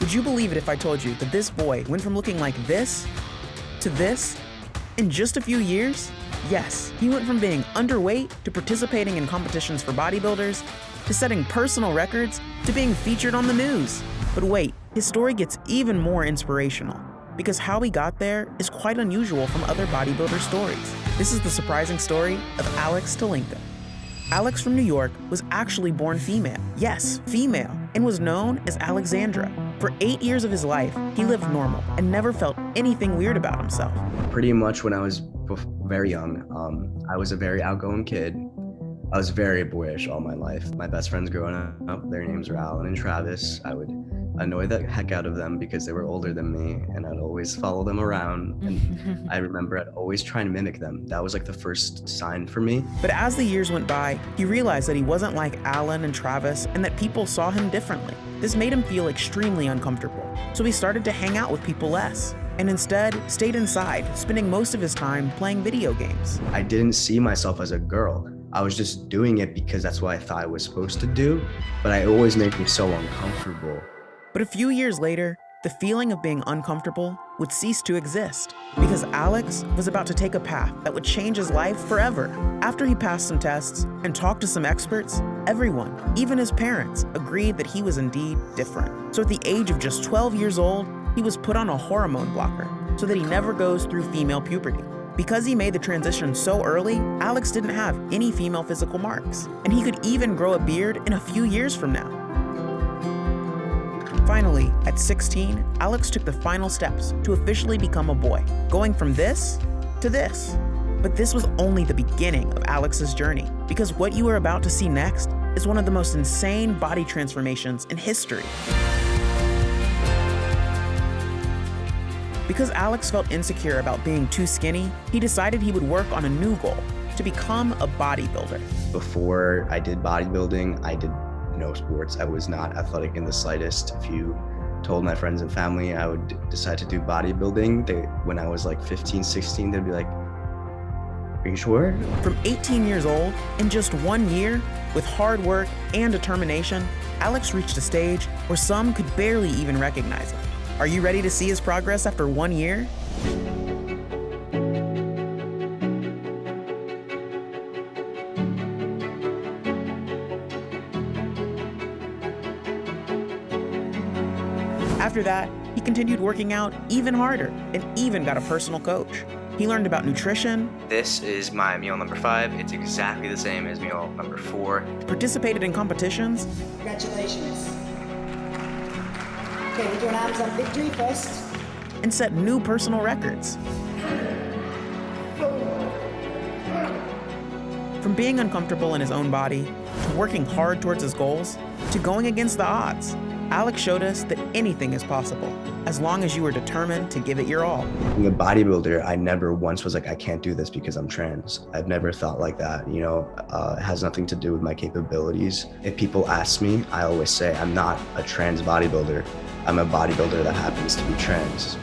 Would you believe it if I told you that this boy went from looking like this to this in just a few years? Yes, he went from being underweight to participating in competitions for bodybuilders to setting personal records to being featured on the news. But wait, his story gets even more inspirational because how he got there is quite unusual from other bodybuilder stories. This is the surprising story of Alex Tilinca. Alex from New York was actually born female. Yes, female, and was known as Alexandra. For 8 years of his life, he lived normal and never felt anything weird about himself. Pretty much when I was very young, I was a very outgoing kid. I was very boyish all my life. My best friends growing up, their names were Alan and Travis. I would annoy the heck out of them because they were older than me, and I'd always follow them around. And I remember I'd always try and mimic them. That was like the first sign for me. But as the years went by, he realized that he wasn't like Alan and Travis and that people saw him differently. This made him feel extremely uncomfortable. So he started to hang out with people less, and instead stayed inside, spending most of his time playing video games. I didn't see myself as a girl. I was just doing it because that's what I thought I was supposed to do, but it always made me so uncomfortable. But a few years later, the feeling of being uncomfortable would cease to exist because Alex was about to take a path that would change his life forever. After he passed some tests and talked to some experts, everyone, even his parents, agreed that he was indeed different. So at the age of just 12 years old, he was put on a hormone blocker so that he never goes through female puberty. Because he made the transition so early, Alex didn't have any female physical marks, and he could even grow a beard in a few years from now. Finally, at 16, Alex took the final steps to officially become a boy, going from this to this. But this was only the beginning of Alex's journey, because what you are about to see next is one of the most insane body transformations in history. Because Alex felt insecure about being too skinny, he decided he would work on a new goal, to become a bodybuilder. Before I did bodybuilding, I did no sports. I was not athletic in the slightest. If you told my friends and family I would decide to do bodybuilding, when I was like 15, 16, they'd be like, "Are you sure?" From 18 years old, in just 1 year, with hard work and determination, Alex reached a stage where some could barely even recognize him. Are you ready to see his progress after 1 year? After that, he continued working out even harder and even got a personal coach. He learned about nutrition. This is my meal number 5. It's exactly the same as meal number 4. Participated in competitions. Congratulations. Okay, we're doing arms on victory first. And set new personal records. From being uncomfortable in his own body, to working hard towards his goals, to going against the odds, Alex showed us that anything is possible, as long as you are determined to give it your all. Being a bodybuilder, I never once was like, I can't do this because I'm trans. I've never thought like that, it has nothing to do with my capabilities. If people ask me, I always say I'm not a trans bodybuilder. I'm a bodybuilder that happens to be trans.